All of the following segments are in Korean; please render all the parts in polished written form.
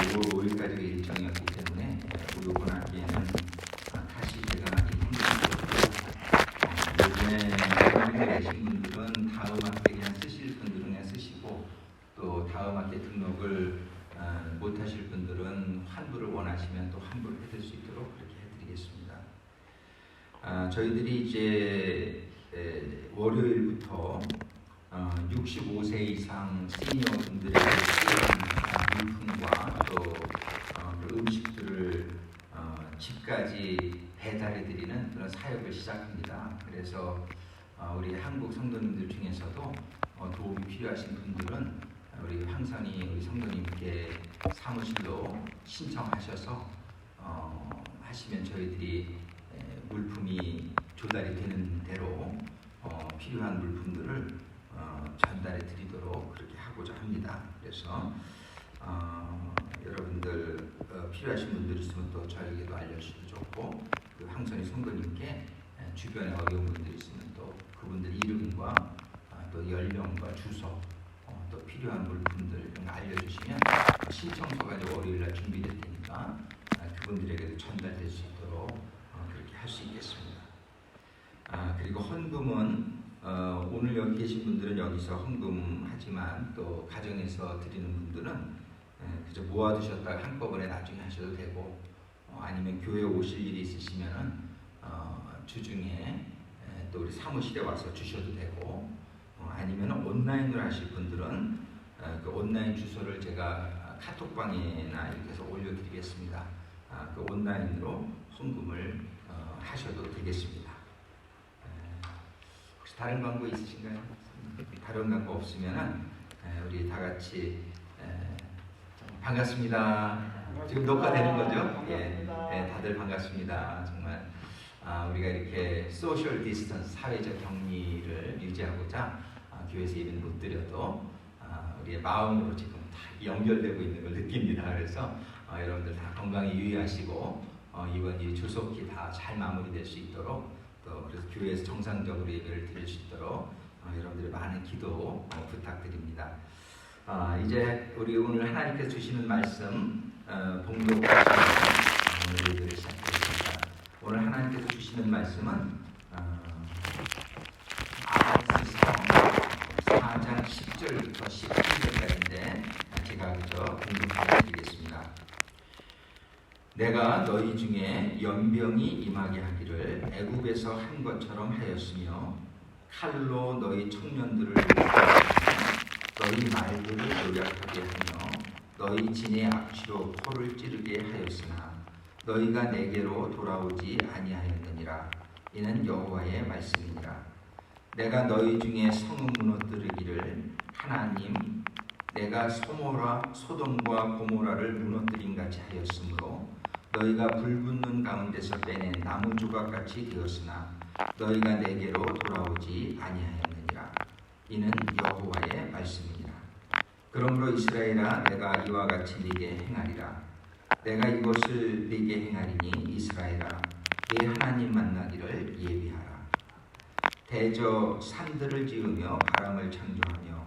5월 5일까지가 일정이었기 때문에 우리 이번 학기에는 다시 제가 힘들었고요. 요즘에 내신 분들은 다음 학기에 그냥 쓰실 분들은 그냥 쓰시고, 또 다음 학기 등록을 못 하실 분들은 환불을 원하시면 또 환불을 해드릴 수 있도록 그렇게 해드리겠습니다. 저희들이 이제 월요일부터 65세 이상 시니어 분들에게 필요한 물품과 또 그 음식들을 집까지 배달해드리는 그런 사역을 시작합니다. 그래서 우리 한국 성도님들 중에서도 도움이 필요하신 분들은 우리 황선이 우리 성도님께 사무실로 신청하셔서 하시면 저희들이 물품이 조달이 되는 대로 필요한 물품들을 전달해 드리도록 그렇게 하고자 합니다. 그래서 여러분들 필요하신 분들 있으면 또 저에게도 알려주셔도 좋고, 그 황선이 성도님께 주변에 어려운 분들 있으면 또 그분들 이름과 또 연령과 주소 또 필요한 물품들 이런 거 알려주시면 신청서가 이제 월요일날 준비될 테니까 그분들에게도 전달될 수 있도록 그렇게 할 수 있겠습니다. 그리고 헌금은 오늘 여기 계신 분들은 여기서 헌금하지만 또 가정에서 드리는 분들은 그저 모아두셨다가 한꺼번에 나중에 하셔도 되고, 아니면 교회 오실 일이 있으시면은 주중에 또 우리 사무실에 와서 주셔도 되고, 아니면 온라인으로 하실 분들은 그 온라인 주소를 제가 카톡방에나 이렇게 해서 올려드리겠습니다. 그 온라인으로 헌금을 하셔도 되겠습니다. 혹시 다른 광고 있으신가요? 다른 광고 없으면은 우리 다 같이 반갑습니다. 지금 녹화되는 거죠? 예, 다들 반갑습니다. 정말 우리가 이렇게 소셜 디스턴스, 사회적 격리를 유지하고자 교회에서 예배는 못 드려도 우리의 마음으로 지금 다 연결되고 있는 걸 느낍니다. 그래서 여러분들 다 건강히 유의하시고 이번 일 조속히 다 잘 마무리될 수 있도록, 또 그래서 교회에서 정상적으로 예배를 드릴 수 있도록 여러분들의 많은 기도 부탁드립니다. 이제 우리 오늘 하나님께서 주시는 말씀 봉독하시면서 오늘 예배를 시작하겠습니다. 오늘 하나님께서 주시는 말씀은 아모스서 4장 10절부터 13절까지인데 제가 그저 봉독해 드리겠습니다. 내가 너희 중에 연병이 임하게 하기를 애굽에서 한 것처럼 하였으며, 칼로 너희 청년들을 너희 말들을 노략하게 하며 너희 진의 악취로 코를 찌르게 하였으나 너희가 내게로 돌아오지 아니하였느니라. 이는 여호와의 말씀이니라. 내가 너희 중에 성읍 무너뜨리기를 하나님 내가 소돔과 고모라를 무너뜨린 같이 하였으므로 너희가 불붙는 가운데서 빼낸 나무 조각같이 되었으나 너희가 내게로 돌아오지 아니하였느니라. 이는 여호와의 말씀이니라. 그러므로 이스라엘아, 내가 이와 같이 네게 행하리라. 내가 이것을 네게 행하리니 이스라엘아, 네 하나님 만나기를 예비하라. 대저 산들을 지으며 바람을 창조하며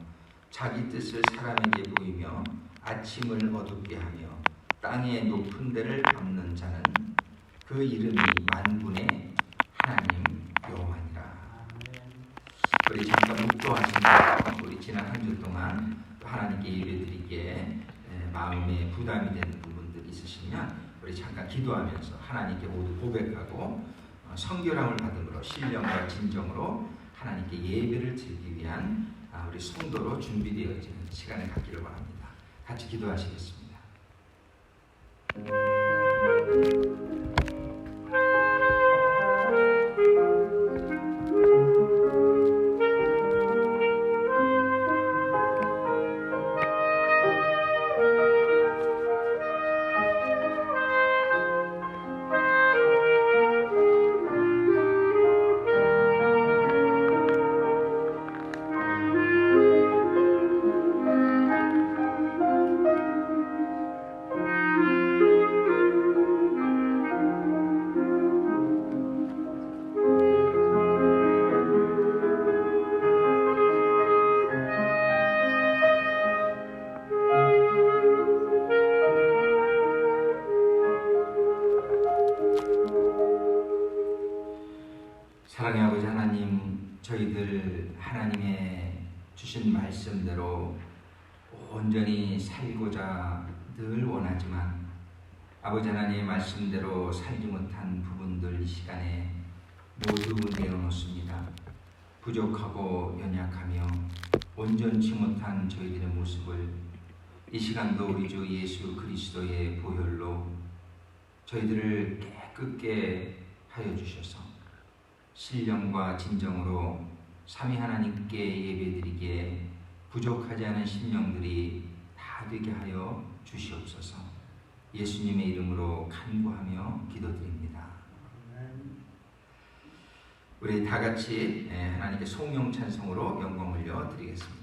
자기 뜻을 사람에게 보이며 아침을 어둡게 하며 땅의 높은 데를 덮는 자는 그 이름이 만군의 하나님 여호와니라. 우리 잠깐 묵도하시면서 우리 지난 한 주 동안 하나님께 예배드리기에 마음에 부담이 되는 부분들이 있으시면 우리 잠깐 기도하면서 하나님께 모두 고백하고 성결함을 받음으로 신령과 진정으로 하나님께 예배를 드리기 위한 우리 성도로 준비되어지는 시간을 갖기를 바랍니다. 같이 기도하시겠습니다. 말씀대로 온전히 살고자 늘 원하지만 아버지 하나님의 말씀대로 살지 못한 부분들 이 시간에 모두 내어놓습니다. 부족하고 연약하며 온전치 못한 저희들의 모습을 이 시간도 우리 주 예수 그리스도의 보혈로 저희들을 깨끗게 하여 주셔서 신령과 진정으로 삼위 하나님께 예배드리기에 부족하지 않은 심령들이 다 되게 하여 주시옵소서. 예수님의 이름으로 간구하며 기도드립니다. 우리 다 같이 하나님께 송영 찬송으로 영광 올려 드리겠습니다.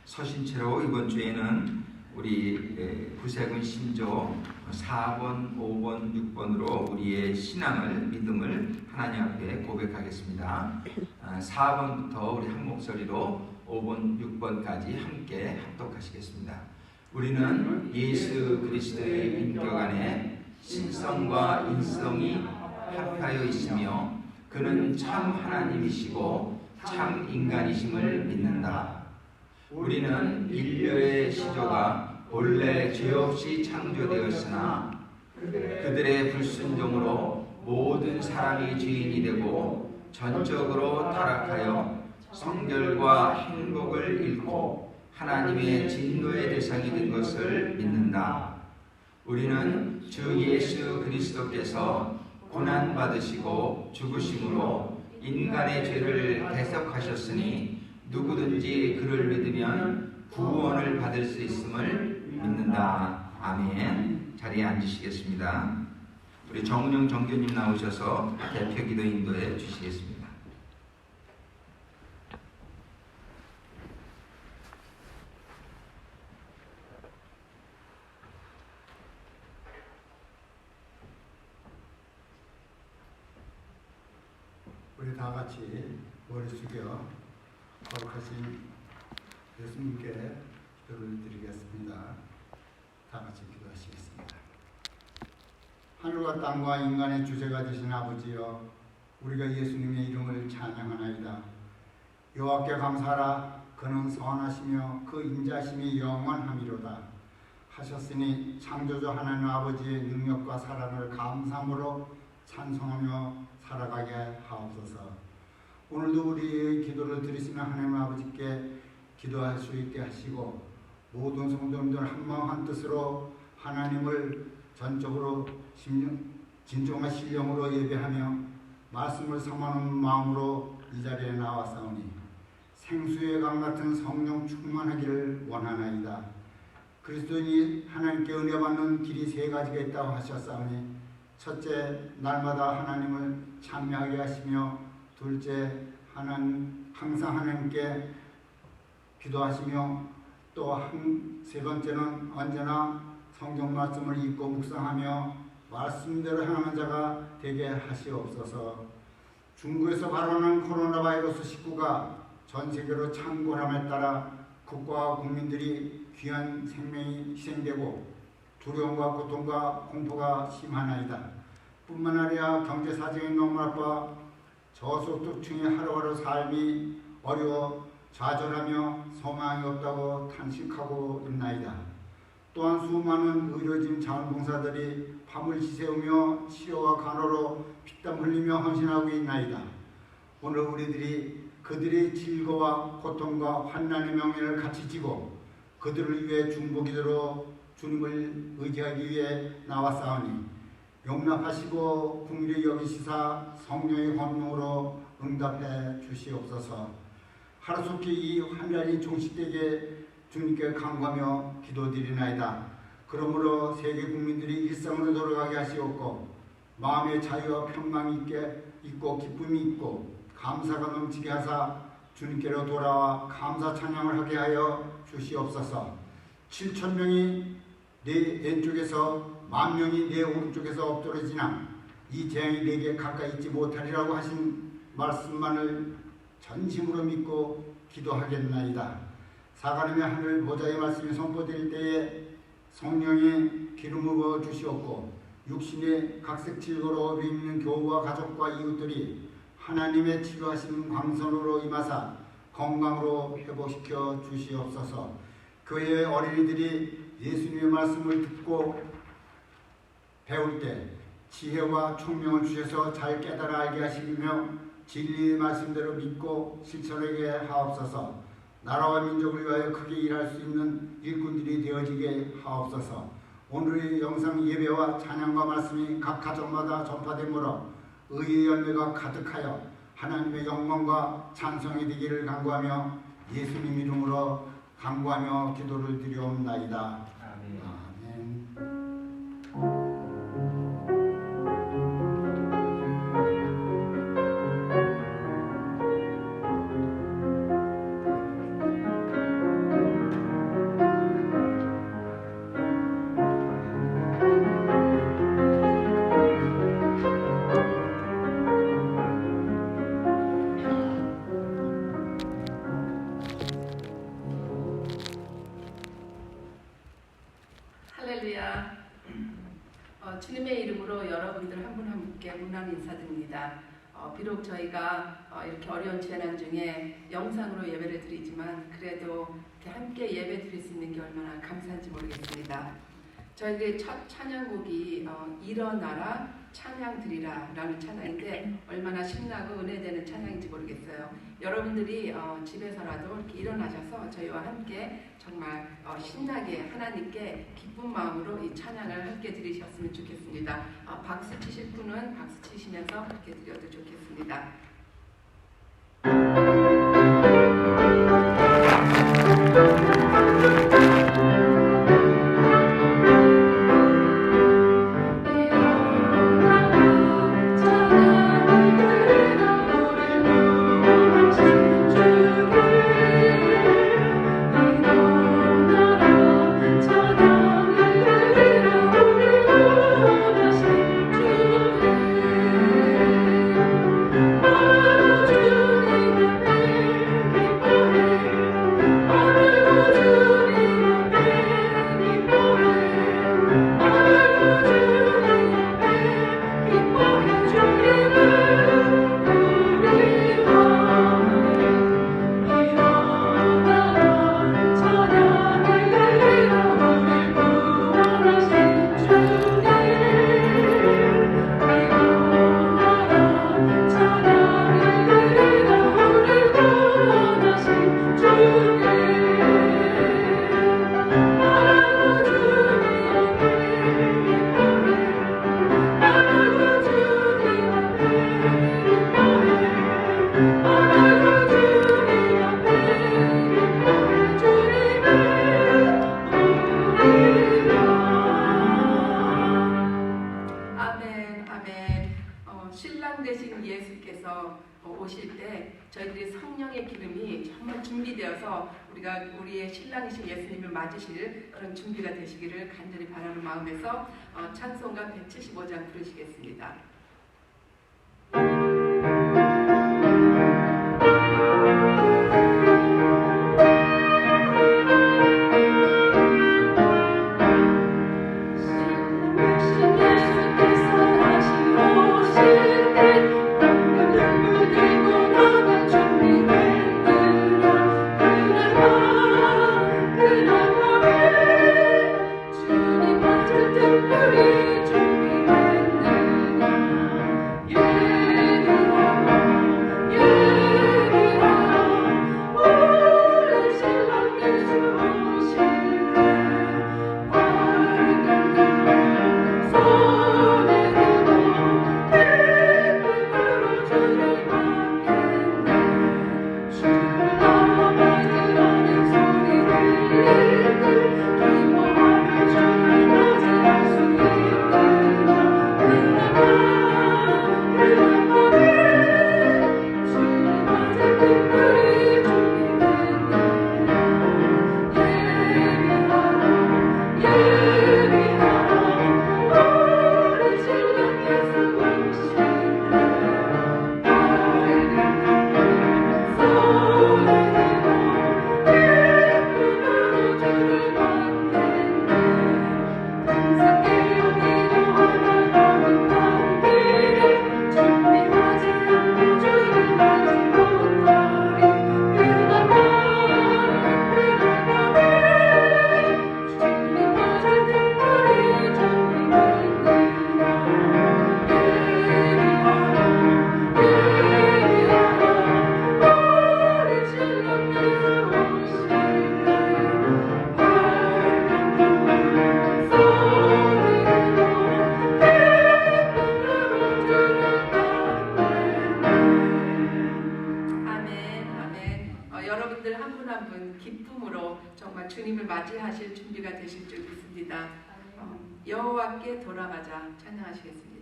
서신체로 이번 주에는 우리 구세군 신조 4번, 5번, 6번으로 우리의 신앙을, 믿음을 하나님 앞에 고백하겠습니다. 4번부터 우리 한 목소리로 5번, 6번까지 함께 합독하시겠습니다. 우리는 예수 그리스도의 인격 안에 신성과 인성이 합하여 있으며 그는 참 하나님이시고 참 인간이심을 믿는다. 우리는 인류의 시조가 본래 죄 없이 창조되었으나 그들의 불순종으로 모든 사람이 죄인이 되고 전적으로 타락하여 성결과 행복을 잃고 하나님의 진노의 대상이 된 것을 믿는다. 우리는 주 예수 그리스도께서 고난받으시고 죽으심으로 인간의 죄를 대속하셨으니 누구든지 그를 믿으면 구원을 받을 수 있음을 믿는다. 아멘. 자리에 앉으시겠습니다. 우리 정은영 정교님 나오셔서 대표 기도 인도해 주시겠습니다. 우리 다 같이 머리 숙여 거룩하신 예수님께 기도를 드리겠습니다. 다 같이 기도하시겠습니다. 하늘과 땅과 인간의 주제가 되신 아버지여, 우리가 예수님의 이름을 찬양하나이다. 여호와께 감사하라. 그는 선하시며 그 인자심이 영원함이로다 하셨으니 창조주 하나님 아버지의 능력과 사랑을 감사함으로 찬송하며 살아가게 하옵소서. 오늘도 우리의 기도를 들으시는 하나님 아버지께 기도할 수 있게 하시고 모든 성도님들 한마음 한뜻으로 하나님을 전적으로 진정한 신령으로 예배하며 말씀을 삼하는 마음으로 이 자리에 나왔사오니 생수의 강 같은 성령 충만하기를 원하나이다. 그리스도인이 하나님께 은혜 받는 길이 세 가지가 있다고 하셨사오니 첫째, 날마다 하나님을 찬미하게 하시며 둘째, 항상 하나님께 기도하시며 또 세 번째는 언제나 성경 말씀을 읽고 묵상하며 말씀대로 행하는 자가 되게 하시옵소서. 중국에서 발원한 코로나 바이러스 19가 전 세계로 창궐함에 따라 국가와 국민들이 귀한 생명이 희생되고 두려움과 고통과 공포가 심하나이다. 뿐만 아니라 경제 사정이 너무 나빠 저소득층의 하루하루 삶이 어려워 좌절하며 소망이 없다고 탄식하고 있나이다. 또한 수많은 의료진 자원봉사들이 밤을 지새우며 치료와 간호로 피땀 흘리며 헌신하고 있나이다. 오늘 우리들이 그들의 질거와 고통과 환난의 명예를 같이 지고 그들을 위해 중보기도로 주님을 의지하기 위해 나왔사오니 용납하시고 긍휼히 여기시사 성령의 권능으로 응답해 주시옵소서. 하루속히 이 환란이 종식되게 주님께 간구하며 기도드리나이다. 그러므로 세계 국민들이 일상으로 돌아가게 하시옵고 마음의 자유와 평강이 있고 기쁨이 있고 감사가 넘치게 하사 주님께로 돌아와 감사 찬양을 하게 하여 주시옵소서. 7,000명이 내 왼쪽에서 10,000명이 내 오른쪽에서 엎드러지나 이 재앙이 내게 가까이 있지 못하리라고 하신 말씀만을 전심으로 믿고 기도하겠나이다. 사가람의 하늘 보좌의 말씀이 선포될 때에 성령의 기름을 부어 주시옵고 육신의 각색 질거로 입는 교우와 가족과 이웃들이 하나님의 치료하신 광선으로 임하사 건강으로 회복시켜 주시옵소서. 교회의 어린이들이 예수님의 말씀을 듣고 배울 때 지혜와 총명을 주셔서 잘 깨달아 알게 하시며 진리의 말씀대로 믿고 실천하게 하옵소서. 나라와 민족을 위하여 크게 일할 수 있는 일꾼들이 되어지게 하옵소서. 오늘의 영상 예배와 찬양과 말씀이 각 가정마다 전파되므로 의의 열매가 가득하여 하나님의 영광과 찬송이 되기를 간구하며 예수님 이름으로 간구하며 기도를 드리옵나이다. 아멘. 아멘. 할렐루야. 주님의 이름으로 여러분들 한 분 한 분께 문안 인사드립니다. 비록 저희가 이렇게 어려운 재난 중에 영상으로 예배를 드리지만 그래도 이렇게 함께 예배 드릴 수 있는 게 얼마나 감사한지 모르겠습니다. 저희들의 첫 찬양곡이 일어나라 찬양 드리라 라는 찬양인데 얼마나 신나고 은혜되는 찬양인지 모르겠어요. 여러분들이 집에서라도 이렇게 일어나셔서 저희와 함께 정말 신나게 하나님께 기쁜 마음으로 이 찬양을 함께 드리셨으면 좋겠습니다. 박수 치실 분은 박수 치시면서 함께 드려도 좋겠습니다. 신랑 되신 예수께서 오실 때 저희들이 성령의 기름이 정말 준비되어서 우리가 우리의 신랑이신 예수님을 맞으실 그런 준비가 되시기를 간절히 바라는 마음에서 찬송가 175장 부르시겠습니다. 주님 맞을 특별히 준비했느냐 정말 주님을 맞이하실 준비가 되실 줄 믿습니다. 여호와께 돌아가자 찬양하시겠습니다.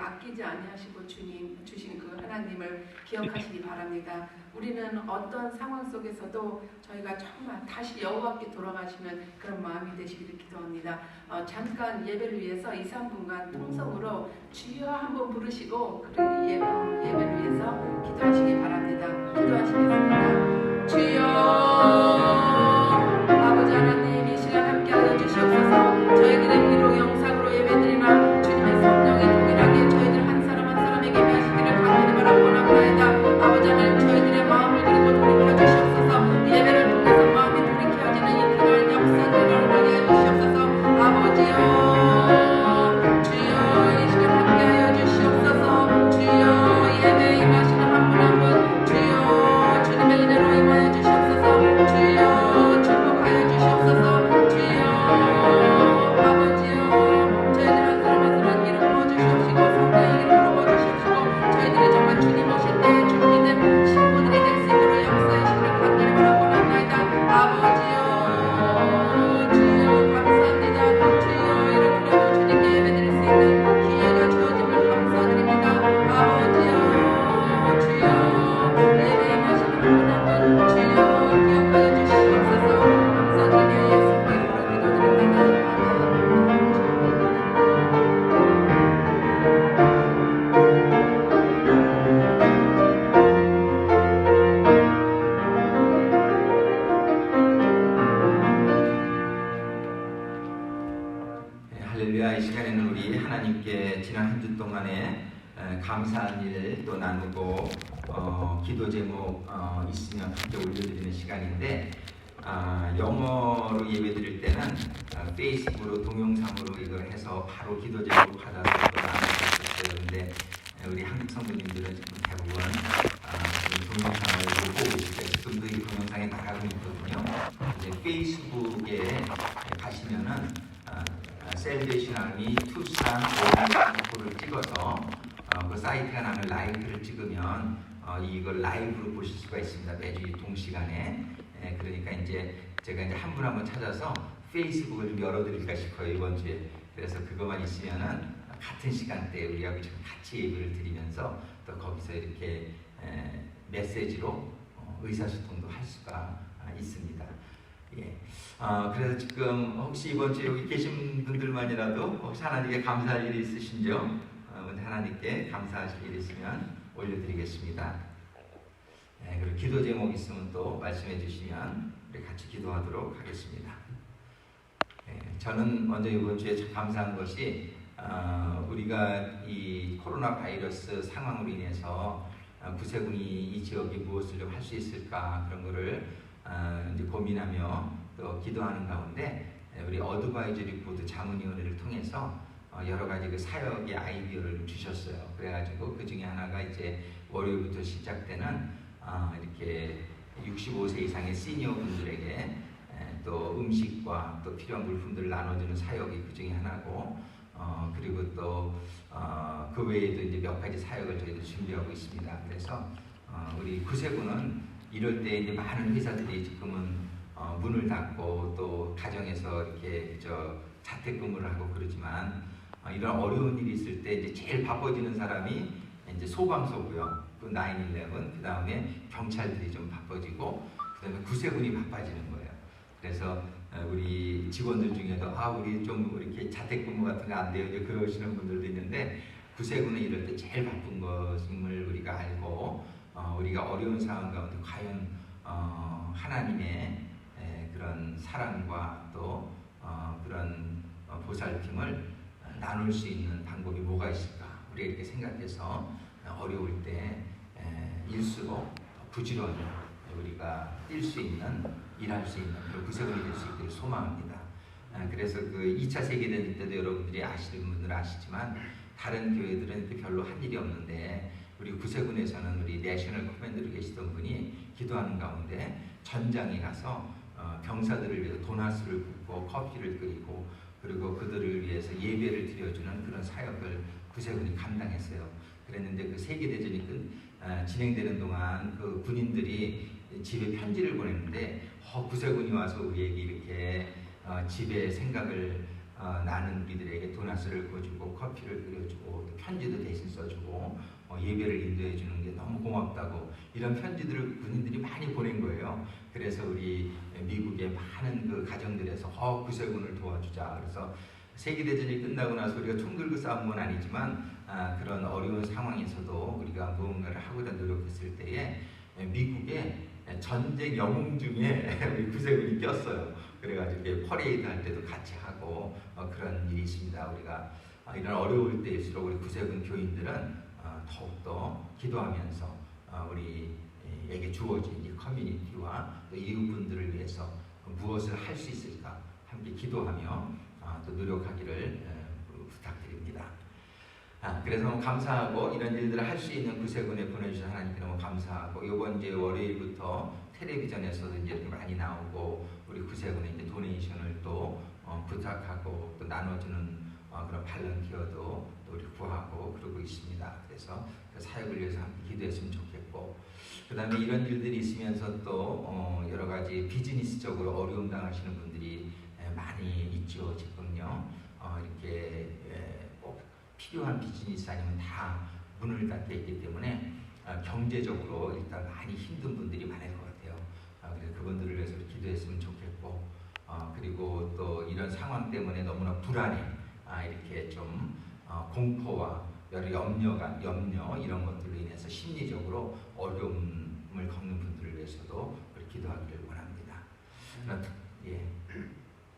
아끼지 아니하시고 주님 주신 그 하나님을 기억하시기 바랍니다. 우리는 어떤 상황 속에서도 저희가 정말 다시 여호와께 돌아가시는 그런 마음이 되시기를 기도합니다. 잠깐 예배를 위해서 2, 3분간 통성으로 주여 한번 부르시고 그리고 예배를 위해서 기도하시기 바랍니다. 기도하시겠습니다. 주여 아버지 하나님 이 시간 함께하여 주시옵소서. 저희들의 비록 영상으로 예배드리나 주님의 성령이 동일하게 저희들 한 사람 한 사람에게 임하시기를 간절히 바라옵나이다. 아버지 하나님 저희들의 마음을 그리고 돌이켜 주시옵소서. 예배를 통해서 마음이 돌이켜지는 이 그런 역사를 일어나게 해주시옵소서. 아버지여 주여 이 시간 함께하여 주시옵소서. 주여 예배에 임하시는 한 분 한 분 주여 주님의 은혜로 임하여 주시옵소서. 주여 축복하여 주시옵소서. 주여 아버지여 저희들 한 사람 한 사람 이름 부어주시옵시고 성령의 이름 부어주시옵시고 저희들이 정말 주님 오실 때 주님이 된 신부들이 될 수 있도록 역사하시기를 간절히 바라옵나이다. 아버지여 주여 감사합니다. 주여 이렇게라도 주님께 예배드릴 수 있는 기회가 주어짐을 감사드립니다. 아버지여 주여 예배에 임하시는 한 분 한 분 주여 기억하여 주시옵소서. 감사드리며 예수님의 이름으로 기도드립니다. 할렐루야. 이 시간에는 우리 하나님께 지난 한 주 동안에 감사한 일 또 나누고 기도 제목 있으면 함께 올려드리는 시간인데 영어로 예배드릴 때는 페이스북으로 동영상으로 이걸 해서 바로 기도 제목 받아서 또 나눌 수 있어요. 그런데 우리 한국 성도님들은 지금 대부분 동영상을 보고 계시죠. 지금도 이 동영상에 나가고 있거든요. 이제 페이스북에 가시면은 셀베이션 아미 투싼 오를 찍어서 그 사이트가 나는 라이크를 찍으면 이걸 라이브로 보실 수가 있습니다. 매주 동시간에 그러니까 이제 제가 이제 한 분 한 분 찾아서 페이스북을 좀 열어드릴까 싶어요, 이번 주에. 그래서 그것만 있으면은 같은 시간대에 우리하고 지금 같이 예배를 드리면서 또 거기서 이렇게 메시지로 의사소통도 할 수가 있습니다. 예. 그래서 지금 혹시 이번 주에 여기 계신 분들만이라도 혹시 하나님께 감사할 일이 있으신지요? 하나님께 감사하실 일이 있으면 올려드리겠습니다. 그리고 기도 제목 있으면 또 말씀해 주시면 우리 같이 기도하도록 하겠습니다. 저는 먼저 이번 주에 참 감사한 것이 우리가 이 코로나 바이러스 상황으로 인해서 구세군이 이 지역에 무엇을 좀 할 수 있을까 그런 거를 이제 고민하며 또 기도하는 가운데 우리 어드바이저리 보드 자문위원회를 통해서 여러 가지 그 사역의 아이디어를 주셨어요. 그래가지고 그 중에 하나가 이제 월요일부터 시작되는 이렇게 65세 이상의 시니어 분들에게 또 음식과 또 필요한 물품들을 나눠주는 사역이 그 중에 하나고 그리고 또 그 외에도 이제 몇 가지 사역을 저희도 준비하고 있습니다. 그래서 우리 구세군은 이럴 때 이제 많은 회사들이 지금은 문을 닫고 또 가정에서 이렇게 자택근무를 하고 그러지만 이런 어려운 일이 있을 때 이제 제일 바빠지는 사람이 이제 소방서고요. 그 9/11, 그 다음에 경찰들이 좀 바빠지고, 그 다음에 구세군이 바빠지는 거예요. 그래서 우리 직원들 중에도 우리 좀 이렇게 자택근무 같은 거 안 돼요. 이제 그러시는 분들도 있는데 구세군은 이럴 때 제일 바쁜 것임을 우리가 알고 우리가 어려운 상황 가운데 과연 하나님의 그런 사랑과 또 그런 보살핌을 나눌 수 있는 방법이 뭐가 있을까? 우리가 이렇게 생각해서 어려울 때 일수록 부지런히 우리가 뛸 수 있는, 일할 수 있는 그런 구세군이 될 수 있기를 소망합니다. 그래서 그 2차 세계대전 때도 여러분들이 아시는 분들은 아시지만 다른 교회들은 별로 한 일이 없는데 우리 구세군에서는 우리 내셔널 커맨드로 계시던 분이 기도하는 가운데 전장에 가서 병사들을 위해서 도나스를 붓고 커피를 끓이고 그리고 그들을 위해서 예배를 드려주는 그런 사역을 구세군이 감당했어요. 그랬는데 그 세계대전이 진행되는 동안 그 군인들이 집에 편지를 보냈는데 구세군이 와서 우리에게 이렇게 집에 생각을 나는 우리들에게 도나스를 구워주고 커피를 끓여주고 편지도 대신 써주고 예배를 인도해 주는 게 너무 고맙다고 이런 편지들을 군인들이 많이 보낸 거예요. 그래서 우리 미국의 많은 그 가정들에서 구세군을 도와주자. 그래서 세계대전이 끝나고 나서 우리가 총 들고 싸운 건 아니지만 그런 어려운 상황에서도 우리가 무언가를 하고자 노력했을 때에 미국의 전쟁 영웅 중에 우리 구세군이 꼈어요. 그래가지고 퍼레이드 할 때도 같이 하고 그런 일이 있습니다. 우리가 이런 어려울 때일수록 우리 구세군 교인들은 더욱더 기도하면서 우리에게 주어진 이 커뮤니티와 또 이웃분들을 위해서 무엇을 할 수 있을까 함께 기도하며 또 노력하기를 부탁드립니다. 그래서 너무 감사하고 이런 일들을 할 수 있는 구세군에 보내주신 하나님께 너무 감사하고 이번 이제 월요일부터 텔레비전에서도 이제 이렇게 많이 나오고 우리 구세군에 이제 도네이션을 또 부탁하고 또 나눠주는 그런 발런티어도 또 우리 구하고 그러고 있습니다. 그래서 그 사역을 위해서 함께 기도했으면 좋겠고 그 다음에 이런 일들이 있으면서 또 여러 가지 비즈니스적으로 어려움 당하시는 분들이 많이 있죠. 지금요. 이렇게 꼭 필요한 비즈니스 아니면 다 문을 닫게 있기 때문에 경제적으로 일단 많이 힘든 분들이 많을 것 같아요. 그래서 그분들을 위해서 기도했으면 좋겠고 그리고 또 이런 상황 때문에 너무나 불안해 이렇게 좀 공포와 여러 염려 이런 것들로 인해서 심리적으로 어려움을 겪는 분들을 위해서도 기도하기를 원합니다.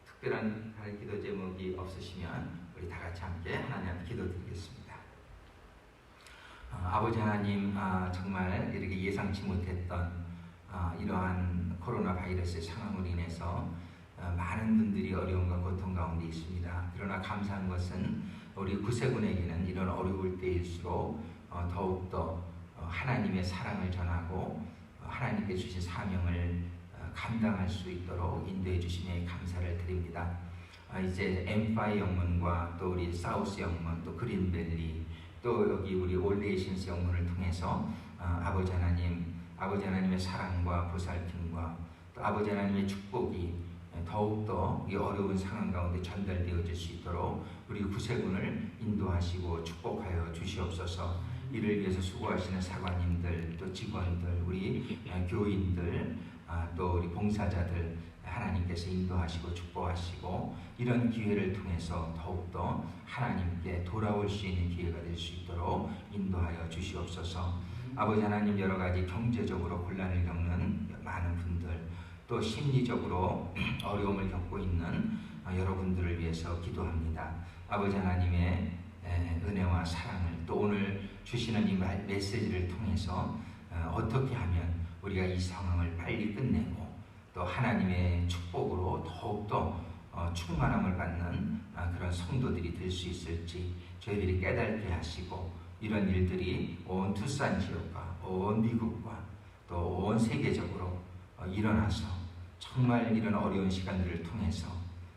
특별한 다른 기도 제목이 없으시면 우리 다 같이 함께 하나님 앞에 기도드리겠습니다. 아버지 하나님, 정말 이렇게 예상치 못했던 이러한 코로나 바이러스의 상황으로 인해서 많은 분들이 어려움과 고통 가운데 있습니다. 그러나 감사한 것은 우리 구세군에게는 이런 어려울 때일수록 더욱더 하나님의 사랑을 전하고 하나님께 주신 사명을 감당할 수 있도록 인도해 주심에 감사를 드립니다. 이제 엠파이 영문과 또 우리 사우스 영문 또 그린밸리 또 여기 우리 올레이션스 영문을 통해서 아버지 하나님의 사랑과 보살핌과 또 또 아버지 하나님의 축복이 더욱더 이 어려운 상황 가운데 전달되어질 수 있도록 우리 구세군을 인도하시고 축복하여 주시옵소서. 이를 위해서 수고하시는 사관님들, 또 직원들, 우리 교인들, 또 우리 봉사자들 하나님께서 인도하시고 축복하시고 이런 기회를 통해서 더욱더 하나님께 돌아올 수 있는 기회가 될 수 있도록 인도하여 주시옵소서. 아버지 하나님, 여러 가지 경제적으로 곤란을 겪는 많은 분들, 또 심리적으로 어려움을 겪고 있는 여러분들을 위해서 기도합니다. 아버지 하나님의 은혜와 사랑을 또 오늘 주시는 이 메시지를 통해서 어떻게 하면 우리가 이 상황을 빨리 끝내고 또 하나님의 축복으로 더욱더 충만함을 받는 그런 성도들이 될 수 있을지 저희들이 깨닫게 하시고, 이런 일들이 온 투싼 지역과 온 미국과 또 온 세계적으로 일어나서 정말 이런 어려운 시간들을 통해서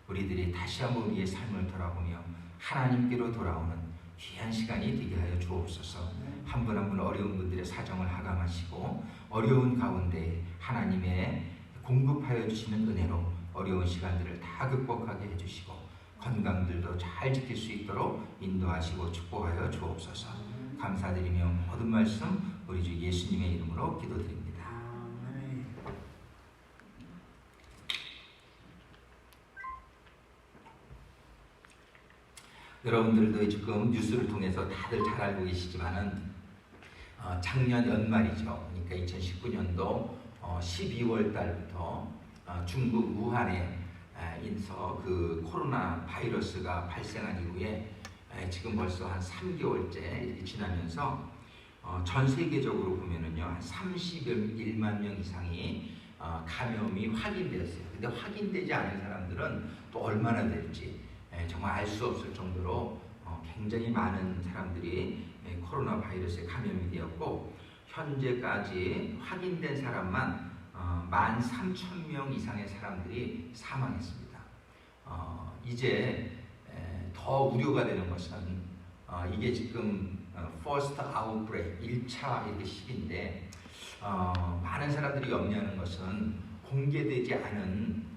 우리들이 다시 한번 우리의 삶을 돌아보며 하나님께로 돌아오는 귀한 시간이 되게 하여 주옵소서. 한 분 한 분 어려운 분들의 사정을 하감하시고 어려운 가운데 하나님의 공급하여 주시는 은혜로 어려운 시간들을 다 극복하게 해주시고 건강들도 잘 지킬 수 있도록 인도하시고 축복하여 주옵소서. 감사드리며 모든 말씀 우리 주 예수님의 이름으로 기도드립니다. 여러분들도 지금 뉴스를 통해서 다들 잘 알고 계시지만은 작년 연말이죠. 그러니까 2019년도 12월 달부터 중국 우한에 인서 그 코로나 바이러스가 발생한 이후에 지금 벌써 한 3개월째 지나면서 전 세계적으로 보면은요 한 31만 명 이상이 감염이 확인되었어요. 근데 확인되지 않은 사람들은 또 얼마나 될지 정말 알 수 없을 정도로 굉장히 많은 사람들이 코로나 바이러스에 감염이 되었고, 현재까지 확인된 사람만 13,000명 이상의 사람들이 사망했습니다. 이제 더 우려가 되는 것은 이게 지금 first outbreak, 1차 이렇게 시기인데 많은 사람들이 염려하는 것은 공개되지 않은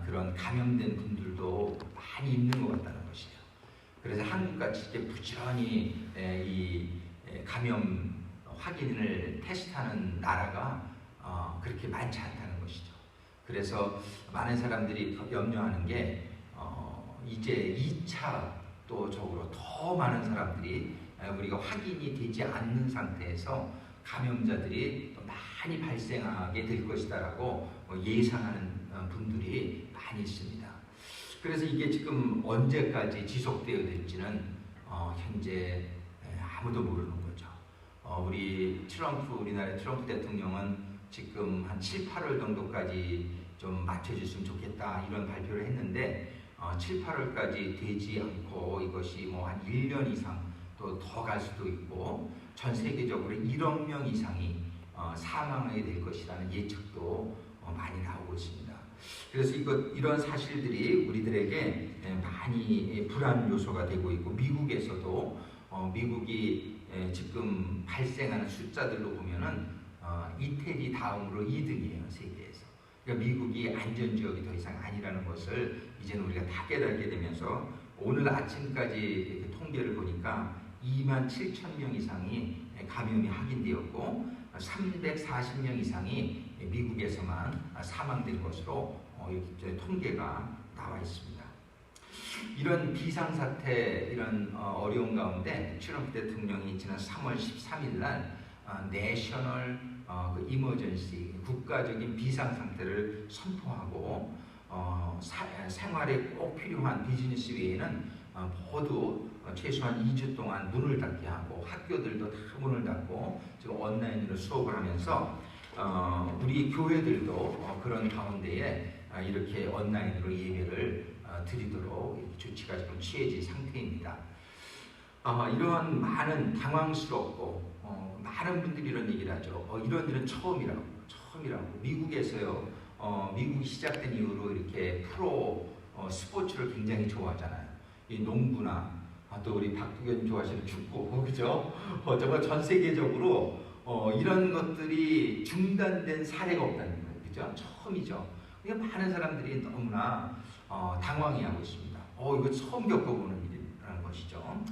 그런 감염된 분들도 많이 있는 것 같다는 것이에요. 그래서 한국같이 이렇게 부지런히 이 감염 확인을 테스트하는 나라가 그렇게 많지 않다는 것이죠. 그래서 많은 사람들이 염려하는 게 이제 2차 또 적으로 더 많은 사람들이 우리가 확인이 되지 않는 상태에서 감염자들이 또 많이 발생하게 될 것이다라고 예상하는 분들이 많이 있습니다. 그래서 이게 지금 언제까지 지속되어야 될지는 현재 아무도 모르는 거죠. 우리나라의 트럼프 대통령은 지금 한 7, 8월 정도까지 좀 맞춰줬으면 좋겠다 이런 발표를 했는데 7, 8월까지 되지 않고 이것이 뭐 한 1년 이상 또 더 갈 수도 있고 전 세계적으로 1억 명 이상이 사망하게 될 것이라는 예측도 많이 나오고 있습니다. 그래서 이런 사실들이 우리들에게 많이 불안 요소가 되고 있고, 미국에서도 미국이 지금 발생하는 숫자들로 보면은 이태리 다음으로 2등이에요, 세계에서. 그러니까 미국이 안전지역이 더 이상 아니라는 것을 이제는 우리가 다 깨닫게 되면서 오늘 아침까지 통계를 보니까 27,000명 이상이 감염이 확인되었고 340명 이상이 미국에서만 사망된 것으로 이렇게 통계가 나와 있습니다. 이런 비상사태, 이런 어려운 가운데 트럼프 대통령이 지난 3월 13일 날 내셔널 이머전시, 국가적인 비상상태를 선포하고 생활에 꼭 필요한 비즈니스 외에는 모두 최소한 2주 동안 문을 닫게 하고, 학교들도 다 문을 닫고 지금 온라인으로 수업을 하면서 우리 교회들도 그런 가운데에 이렇게 온라인으로 예배를 드리도록 조치가 지금 취해진 상태입니다. 이러한 많은 당황스럽고 많은 분들이 이런 얘기를 하죠. 이런 일은 처음이라고. 미국에서요. 미국이 시작된 이후로 이렇게 프로 스포츠를 굉장히 좋아하잖아요. 이 농구나 또 우리 박두견 좋아하시는 축구, 그죠? 정말 전 세계적으로 이런 것들이 중단된 사례가 없다는 거예요, 그죠? 처음이죠. 그러니까 많은 사람들이 너무나 당황해하고 있습니다. 이거 처음 겪어보는 일이라는 것이죠.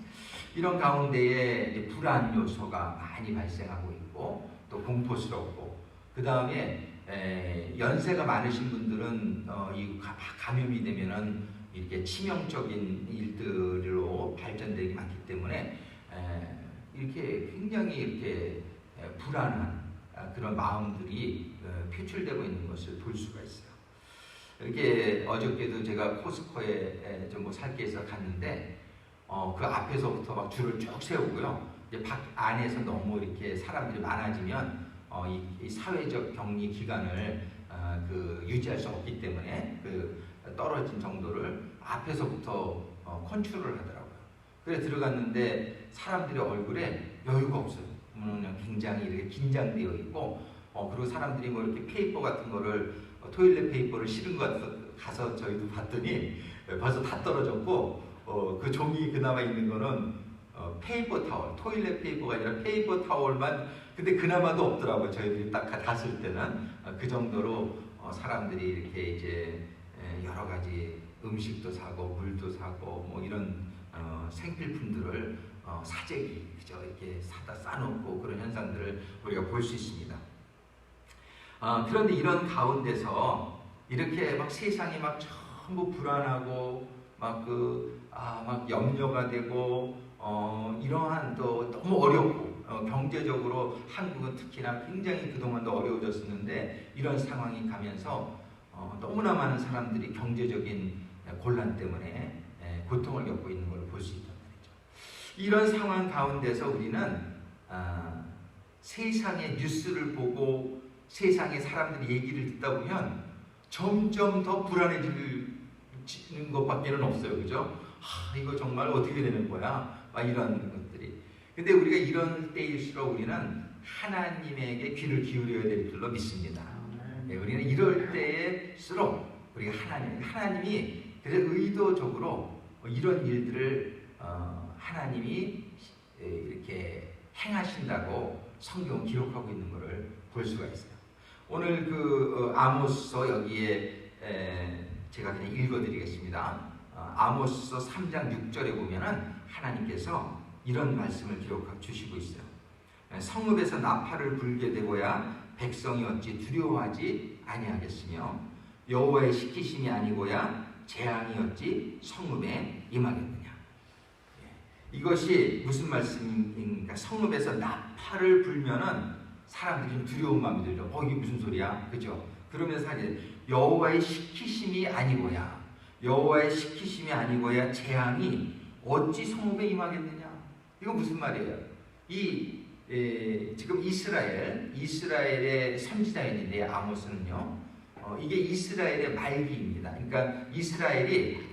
이런 가운데에 이제 불안 요소가 많이 발생하고 있고 또 공포스럽고 그 다음에 연세가 많으신 분들은 이 감염이 되면은 이렇게 치명적인 일들로 발전되기 많기 때문에 이렇게 굉장히 이렇게 불안한 그런 마음들이 표출되고 있는 것을 볼 수가 있어요. 이렇게 어저께도 제가 코스코에 좀 뭐 살기 위해서 갔는데 그 앞에서부터 막 줄을 쭉 세우고요. 이제 밖 안에서 너무 이렇게 사람들이 많아지면 이 사회적 격리 기간을 유지할 수 없기 때문에 그 떨어진 정도를 앞에서부터 컨트롤을 하더라고요. 그래 들어갔는데 사람들의 얼굴에 여유가 없어요. 그냥 굉장히 이렇게 긴장되어 있고 그리고 사람들이 뭐 이렇게 페이퍼 같은 거를 토일렛 페이퍼를 실은 것 가서 저희도 봤더니 벌써 다 떨어졌고 그 종이 그나마 있는 거는 페이퍼 타월, 토일렛 페이퍼가 아니라 페이퍼 타월만 근데 그나마도 없더라고요. 저희들이 딱 갔을 때는 그 정도로 사람들이 이렇게 이제 여러 가지 음식도 사고 물도 사고 뭐 이런 생필품들을 사재기 그죠 이렇게 사다 싸놓고 그런 현상들을 우리가 볼 수 있습니다. 그런데 이런 가운데서 이렇게 막 세상이 막 전부 불안하고 막 염려가 되고 이러한 또 너무 어렵고 경제적으로 한국은 특히나 굉장히 그동안도 어려워졌었는데 이런 상황이 가면서 너무나 많은 사람들이 경제적인 곤란 때문에 고통을 겪고 있는 걸 볼 수 있단 말이죠. 이런 상황 가운데서 우리는 세상의 뉴스를 보고 세상의 사람들이 얘기를 듣다 보면 점점 더 불안해지는 것밖에는 없어요. 그죠? 이거 정말 어떻게 되는 거야? 막 이런 것들이. 근데 우리가 이런 때일수록 우리는 하나님에게 귀를 기울여야 될 줄로 믿습니다. 우리는 이럴 때일수록 우리가 하나님이 그래서 의도적으로 이런 일들을 하나님이 이렇게 행하신다고 성경은 기록하고 있는 것을 볼 수가 있어요. 오늘 그 아모스서 여기에 제가 그냥 읽어드리겠습니다. 아모스서 3장 6절에 보면은 하나님께서 이런 말씀을 기록해 주시고 있어요. 성읍에서 나팔을 불게 되고야 백성이 어찌 두려워하지 아니하겠으며 여호와의 시키심이 아니고야 재앙이 어찌 성읍에 임하겠느냐. 이것이 무슨 말씀입니까? 성읍에서 나팔을 불면은 사람들이 두려운 마음이 들죠. 이게 무슨 소리야? 그죠? 그러면서 이제 여호와의 시키심이 아니고야 여호와의 시키심이 아니고야 재앙이 어찌 성읍에 임하겠느냐? 이거 무슨 말이에요? 지금 이스라엘의 선지자인데 아모스는요. 이게 이스라엘의 말기입니다. 그러니까 이스라엘이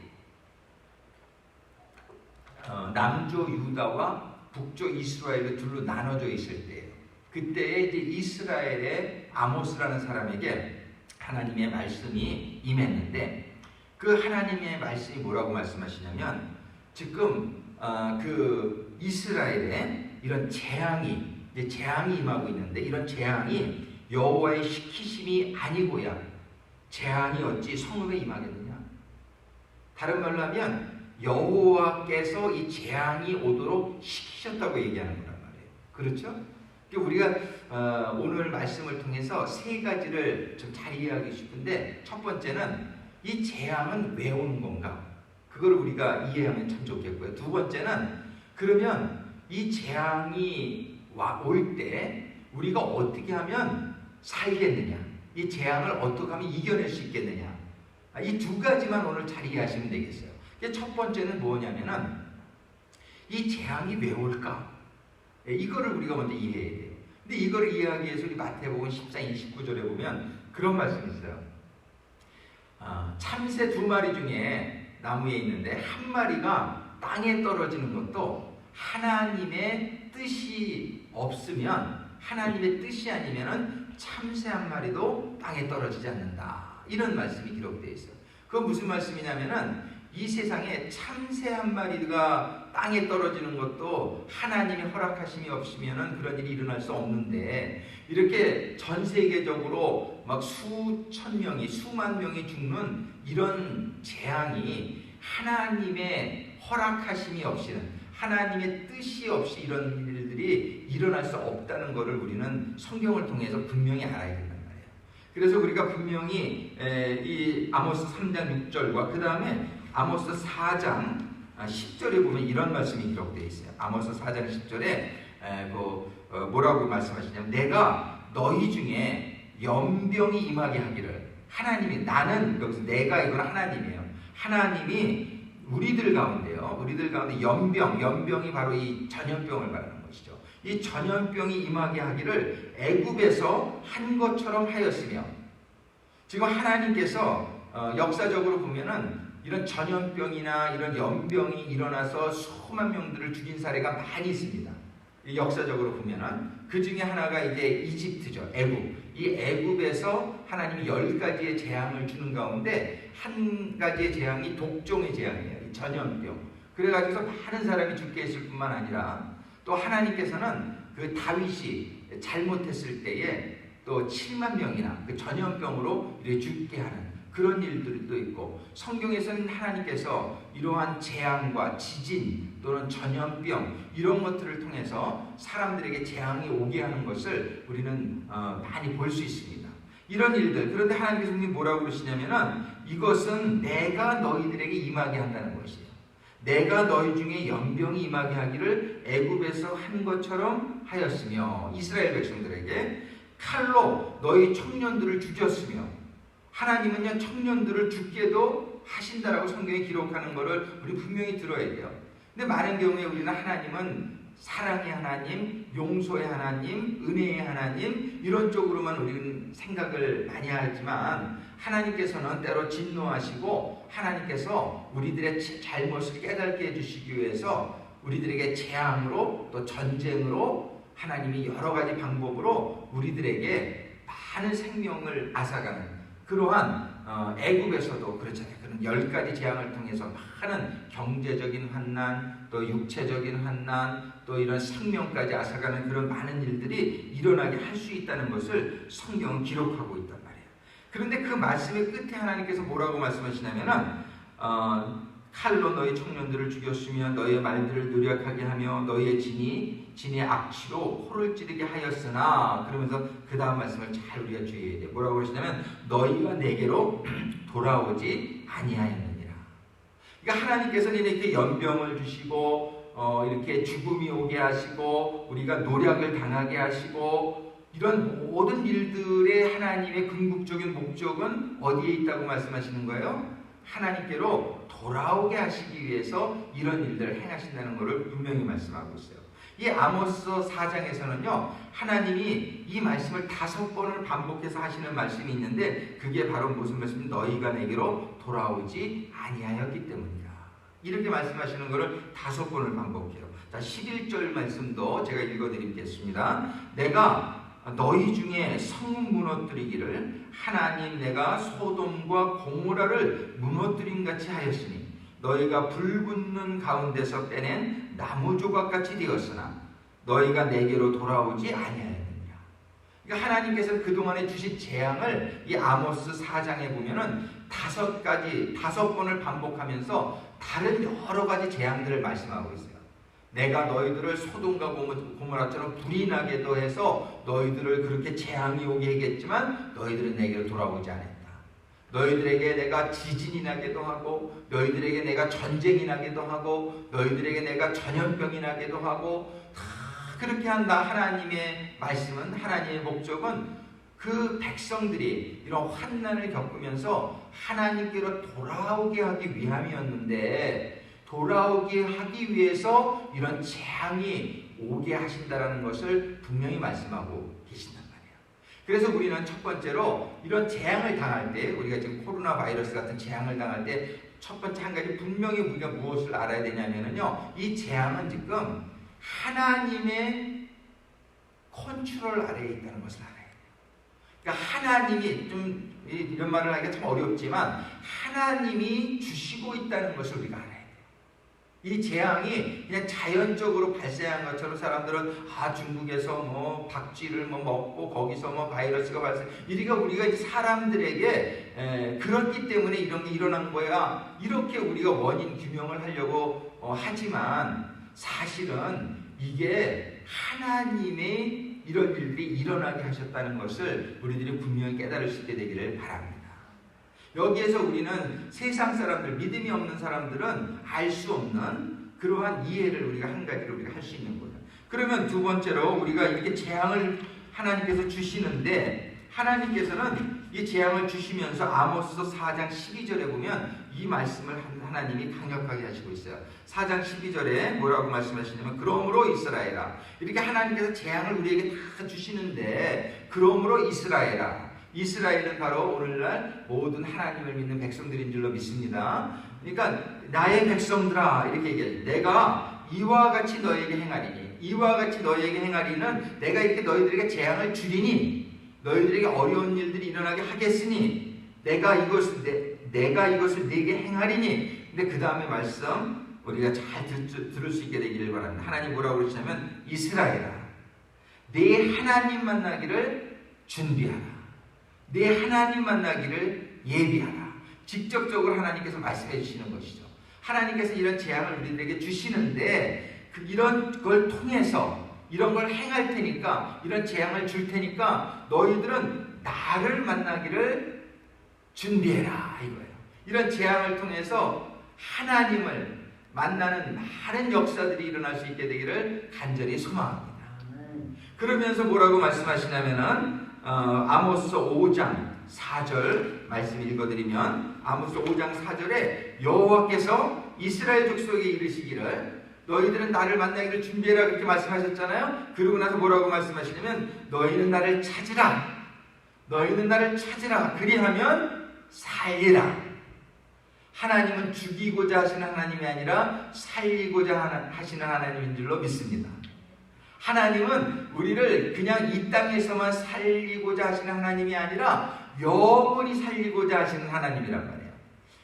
남조 유다와 북조 이스라엘로 둘로 나눠져 있을 때예요. 그때에 이제 이스라엘의 아모스라는 사람에게 하나님의 말씀이 임했는데 그 하나님의 말씀이 뭐라고 말씀하시냐면 지금 그 이스라엘에 이런 재앙이 임하고 있는데 이런 재앙이 여호와의 시키심이 아니고야 재앙이 어찌 성읍에 임하겠느냐. 다른 말로 하면 여호와께서 이 재앙이 오도록 시키셨다고 얘기하는 거란 말이에요. 그렇죠? 우리가 오늘 말씀을 통해서 세 가지를 좀 잘 이해하기 싶은데 첫 번째는 이 재앙은 왜 오는 건가? 그걸 우리가 이해하면 참 좋겠고요. 두 번째는 그러면 이 재앙이 올 때 우리가 어떻게 하면 살겠느냐? 이 재앙을 어떻게 하면 이겨낼 수 있겠느냐? 이 두 가지만 오늘 잘 이해하시면 되겠어요. 첫 번째는 뭐냐면은 이 재앙이 왜 올까? 이거를 우리가 먼저 이해해야 돼요. 근데 이거를 이해하기 위해서 우리 마태복음 14, 29절에 보면 그런 말씀이 있어요. 참새 2마리 중에 나무에 있는데 한 마리가 땅에 떨어지는 것도 하나님의 뜻이 없으면 하나님의 뜻이 아니면은 참새 한 마리도 땅에 떨어지지 않는다. 이런 말씀이 기록되어 있어요. 그건 무슨 말씀이냐면은 이 세상에 참새 한 마리가 땅에 떨어지는 것도 하나님이 허락하심이 없으면 그런 일이 일어날 수 없는데, 이렇게 전 세계적으로 막 수천 명이, 수만 명이 죽는 이런 재앙이 하나님의 허락하심이 없이는, 하나님의 뜻이 없이 이런 일들이 일어날 수 없다는 것을 우리는 성경을 통해서 분명히 알아야 된단 말이에요. 그래서 우리가 분명히 이 아모스 3장 6절과 그 다음에 아모스 4장 10절에 보면 이런 말씀이 기록되어 있어요. 아모스 4장 10절에 뭐라고 말씀하시냐면, 내가 너희 중에 연병이 임하게 하기를, 하나님이, 나는, 여기서 내가 이건 하나님이에요. 하나님이 우리들 가운데 연병이 바로 이 전염병을 말하는 것이죠. 이 전염병이 임하게 하기를 애굽에서 한 것처럼 하였으며, 지금 하나님께서 역사적으로 보면은 이런 전염병이나 이런 연병이 일어나서 수만 명들을 죽인 사례가 많이 있습니다. 역사적으로 보면은 그 중에 하나가 이제 이집트죠. 애굽. 이 애굽에서 하나님이 10가지의 재앙을 주는 가운데 한 가지의 재앙이 독종의 재앙이에요. 이 전염병. 그래가지고서 많은 사람이 죽게 했을 뿐만 아니라, 또 하나님께서는 그 다윗이 잘못했을 때에 또 7만 명이나 그 전염병으로 이렇게 죽게 하는 그런 일들도 있고, 성경에서는 하나님께서 이러한 재앙과 지진 또는 전염병 이런 것들을 통해서 사람들에게 재앙이 오게 하는 것을 우리는 많이 볼 수 있습니다. 이런 일들. 그런데 하나님께서 뭐라고 그러시냐면은, 이것은 내가 너희들에게 임하게 한다는 것이에요. 내가 너희 중에 연병이 임하게 하기를 애굽에서 한 것처럼 하였으며, 이스라엘 백성들에게 칼로 너희 청년들을 죽였으며, 하나님은요 청년들을 죽게도 하신다라고 성경에 기록하는 것을 우리 분명히 들어야 돼요. 근데 많은 경우에 우리는 하나님은 사랑의 하나님, 용서의 하나님, 은혜의 하나님 이런 쪽으로만 우리는 생각을 많이 하지만, 하나님께서는 때로 진노하시고 하나님께서 우리들의 잘못을 깨닫게 해주시기 위해서 우리들에게 재앙으로 또 전쟁으로 하나님이 여러 가지 방법으로 우리들에게 많은 생명을 앗아가는 그러한 애굽에서도 그렇잖아요. 그런 10가지 재앙을 통해서 많은 경제적인 환난, 또 육체적인 환난, 또 이런 생명까지 앗아가는 그런 많은 일들이 일어나게 할 수 있다는 것을 성경은 기록하고 있단 말이에요. 그런데 그 말씀의 끝에 하나님께서 뭐라고 말씀하시냐면은 칼로 너희 청년들을 죽였으며 너희의 말들을 노력하게 하며 너희의 진의 악취로 코를 찌르게 하였으나, 그러면서 그 다음 말씀을 잘 우리가 주의해야 돼요. 뭐라고 그러시냐면, 너희가 내게로 돌아오지 아니하였느니라. 그러니까 하나님께서는 이렇게 연병을 주시고 이렇게 죽음이 오게 하시고 우리가 노력을 당하게 하시고 이런 모든 일들의 하나님의 궁극적인 목적은 어디에 있다고 말씀하시는 거예요? 하나님께로 돌아오게 하시기 위해서 이런 일들을 행하신다는 것을 분명히 말씀하고 있어요. 이 아모스 4장에서는요 하나님이 이 말씀을 5번을 반복해서 하시는 말씀이 있는데, 그게 바로 무슨 말씀이냐면, 너희가 내게로 돌아오지 아니하였기 때문이다. 이렇게 말씀하시는 것을 5번을 반복해요. 자, 11절 말씀도 제가 읽어드리겠습니다. 내가 너희 중에 성 무너뜨리기를 하나님 내가 소돔과 고모라를 무너뜨림같이 하였으니 너희가 불 붙는 가운데서 빼낸 나무 조각같이 되었으나 너희가 내게로 돌아오지 아니하였느니라. 그러니까 하나님께서 그동안에 주신 재앙을 이 아모스 4장에 보면은 5번을 반복하면서 다른 여러 가지 재앙들을 말씀하고 있어요. 내가 너희들을 소돔과 고모라처럼 불이 나게도 해서 너희들을 그렇게 재앙이 오게 하겠지만 너희들은 내게로 돌아오지 않았다. 너희들에게 내가 지진이 나게도 하고 너희들에게 내가 전쟁이 나게도 하고 너희들에게 내가 전염병이 나게도 하고 다 그렇게 한다. 하나님의 말씀은, 하나님의 목적은 그 백성들이 이런 환난을 겪으면서 하나님께로 돌아오게 하기 위함이었는데, 돌아오게 하기 위해서 이런 재앙이 오게 하신다라는 것을 분명히 말씀하고 계신단 말이에요. 그래서 우리는 첫 번째로 이런 재앙을 당할 때, 우리가 지금 코로나 바이러스 같은 재앙을 당할 때 첫 번째 한 가지 분명히 우리가 무엇을 알아야 되냐면요, 이 재앙은 지금 하나님의 컨트롤 아래에 있다는 것을 알아야 돼요. 그러니까 하나님이 좀 이런 말을 하기가 참 어렵지만 하나님이 주시고 있다는 것을 우리가 알아야 돼요. 이 재앙이 그냥 자연적으로 발생한 것처럼 사람들은 중국에서 뭐 박쥐를 뭐 먹고 거기서 뭐 바이러스가 발생, 이러니까 우리가 이제 사람들에게 그렇기 때문에 이런 게 일어난 거야, 이렇게 우리가 원인 규명을 하려고 하지만 사실은 이게 하나님의 이런 일들이 일어나게 하셨다는 것을 우리들이 분명히 깨달을 수 있게 되기를 바랍니다. 여기에서 우리는 세상 사람들, 믿음이 없는 사람들은 알 수 없는 그러한 이해를 우리가 한 가지로 우리가 할 수 있는 거예요. 그러면 두 번째로 우리가 이렇게 재앙을 하나님께서 주시는데, 하나님께서는 이 재앙을 주시면서 아모스서 4장 12절에 보면 이 말씀을 하나님이 강력하게 하시고 있어요. 4장 12절에 뭐라고 말씀하시냐면, 그러므로 이스라엘아, 이렇게 하나님께서 재앙을 우리에게 다 주시는데, 그러므로 이스라엘아, 이스라엘은 바로 오늘날 모든 하나님을 믿는 백성들인 줄로 믿습니다. 그러니까 나의 백성들아 이렇게 얘기해요. 내가 이와 같이 너에게 행하리니, 이와 같이 너에게 행하리는 내가 이렇게 너희들에게 재앙을 주리니, 너희들에게 어려운 일들이 일어나게 하겠으니 내가 이것을 네게 행하리니. 근데 그 다음에 말씀 우리가 잘 들을 수 있게 되기를 바랍니다. 하나님 뭐라고 그러시냐면, 이스라엘아, 네 하나님 만나기를 준비하라. 내 하나님 만나기를 예비하라. 직접적으로 하나님께서 말씀해 주시는 것이죠. 하나님께서 이런 재앙을 우리들에게 주시는데 이런 걸 통해서 이런 걸 행할 테니까, 이런 재앙을 줄 테니까 너희들은 나를 만나기를 준비해라 이거예요. 이런 재앙을 통해서 하나님을 만나는 많은 역사들이 일어날 수 있게 되기를 간절히 소망합니다. 그러면서 뭐라고 말씀하시냐면은 아모스서 5장 4절 말씀 읽어드리면, 아모스 5장 4절에 여호와께서 이스라엘 족속에 이르시기를 너희들은 나를 만나기를 준비해라 그렇게 말씀하셨잖아요. 그러고 나서 뭐라고 말씀하시냐면, 너희는 나를 찾으라, 너희는 나를 찾으라, 그리하면 살리라. 하나님은 죽이고자 하시는 하나님이 아니라 살리고자 하시는 하나님인 줄로 믿습니다. 하나님은 우리를 그냥 이 땅에서만 살리고자 하시는 하나님이 아니라 영원히 살리고자 하시는 하나님이란 말이에요.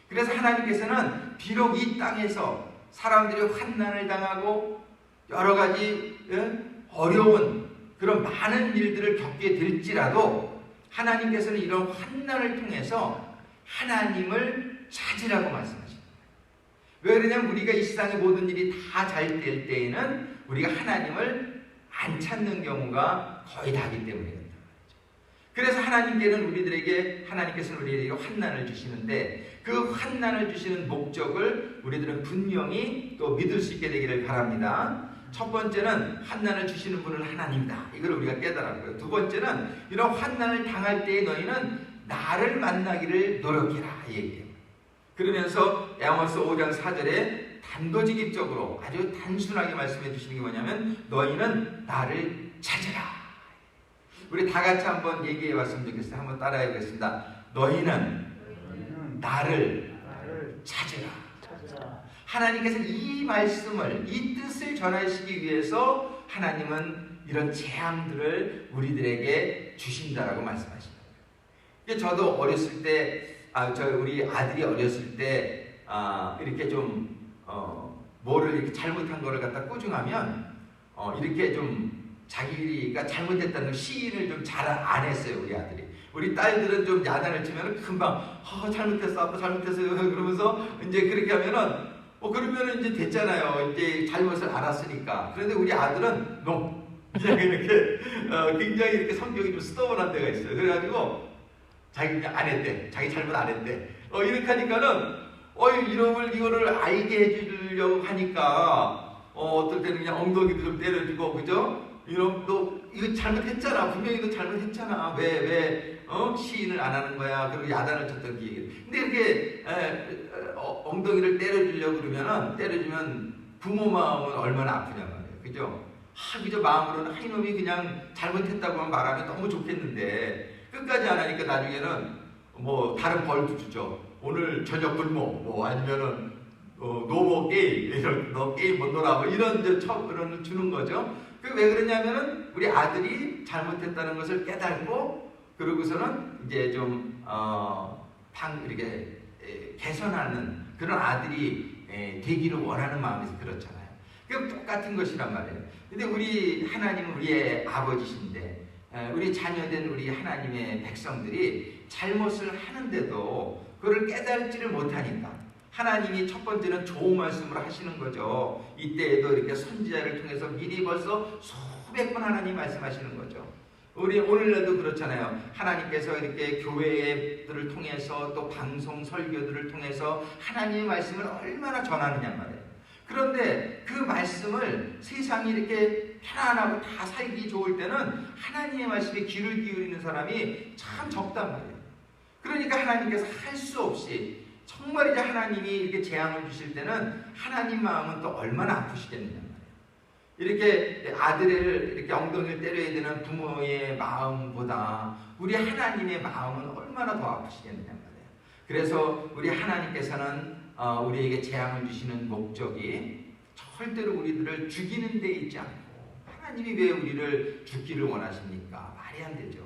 그래서 하나님께서는 비록 이 땅에서 사람들이 환난을 당하고 여러 가지 어려운 그런 많은 일들을 겪게 될지라도 하나님께서는 이런 환난을 통해서 하나님을 찾으라고 말씀하십니다. 왜 그러냐면 우리가 이 세상의 모든 일이 다 잘 될 때에는 우리가 하나님을 안 찾는 경우가 거의 다기 때문에 그렇다. 그래서 하나님께서는 우리에게 환난을 주시는데, 그 환난을 주시는 목적을 우리들은 분명히 또 믿을 수 있게 되기를 바랍니다. 첫 번째는 환난을 주시는 분은 하나님이다, 이걸 우리가 깨달았고요. 두 번째는 이런 환난을 당할 때에 너희는 나를 만나기를 노력해라 이 얘기예요. 그러면서 아모스 5장 4절에 단도직입적으로 아주 단순하게 말씀해 주시는 게 뭐냐면, 너희는 나를 찾으라. 우리 다 같이 한번 얘기해 봤으면 좋겠어요. 한번 따라해 보겠습니다. 너희는 나를 찾으라. 하나님께서 이 말씀을, 이 뜻을 전하시기 위해서 하나님은 이런 재앙들을 우리들에게 주신다라고 말씀하십니다. 저도 어렸을 때, 우리 아들이 어렸을 때 이렇게 좀 뭐를 이렇게 잘못한 거를 갖다 꾸중하면 이렇게 좀 자기가 잘못했다는 시인을 좀 잘 안 했어요, 우리 아들이. 우리 딸들은 좀 야단을 치면 금방 잘못했어, 아빠 잘못했어요 그러면서 이제 그렇게 하면은 그러면은 이제 됐잖아요. 이제 잘못을 알았으니까. 그런데 우리 아들은 그냥 이렇게 굉장히 이렇게 성격이 좀 스터번한 데가 있어요. 그래가지고 자기 그냥 안 했대, 자기 잘못 안 했대. 이렇게 하니까는 이거를 알게 해주려고 하니까 어떨 때는 그냥 엉덩이도 좀 때려주고, 그죠? 너 이거 잘못했잖아, 분명히 너 잘못했잖아, 왜 시인을 안 하는 거야, 그리고 야단을 쳤던 기억이. 근데 이렇게 엉덩이를 때려주려고 때려주면 부모 마음은 얼마나 아프냐 말이에요, 그죠? 그저 마음으로는 이놈이 그냥 잘못했다고만 말하면 너무 좋겠는데 끝까지 안 하니까 나중에는 다른 벌도 주죠. 오늘 저녁 굶어, 아니면은 노모 게임, 너 게임 못 놀아, 이런 그런 주는 거죠. 왜 그러냐면은 우리 아들이 잘못했다는 것을 깨달고 그러고서는 이제 좀 이렇게 개선하는 그런 아들이 되기를 원하는 마음에서 그렇잖아요. 그 똑같은 것이란 말이에요. 근데 우리 하나님은 우리의 아버지신데 우리 자녀된 우리 하나님의 백성들이 잘못을 하는데도 그걸 깨달지를 못하니까 하나님이 첫 번째는 좋은 말씀을 하시는 거죠. 이때에도 이렇게 선지자를 통해서 미리 벌써 수백 번 하나님 말씀하시는 거죠. 우리 오늘날도 그렇잖아요. 하나님께서 이렇게 교회들을 통해서 또 방송 설교들을 통해서 하나님의 말씀을 얼마나 전하느냐 말이에요. 그런데 그 말씀을 세상이 이렇게 편안하고 다 살기 좋을 때는 하나님의 말씀에 귀를 기울이는 사람이 참 적단 말이에요. 그러니까 하나님께서 할 수 없이 정말 이제 하나님이 이렇게 재앙을 주실 때는 하나님 마음은 또 얼마나 아프시겠느냐 말이에요. 이렇게 아들을 이렇게 엉덩이를 때려야 되는 부모의 마음보다 우리 하나님의 마음은 얼마나 더 아프시겠느냐 말이에요. 그래서 우리 하나님께서는 우리에게 재앙을 주시는 목적이 절대로 우리들을 죽이는 데 있지 않고, 하나님이 왜 우리를 죽기를 원하십니까? 말이 안 되죠.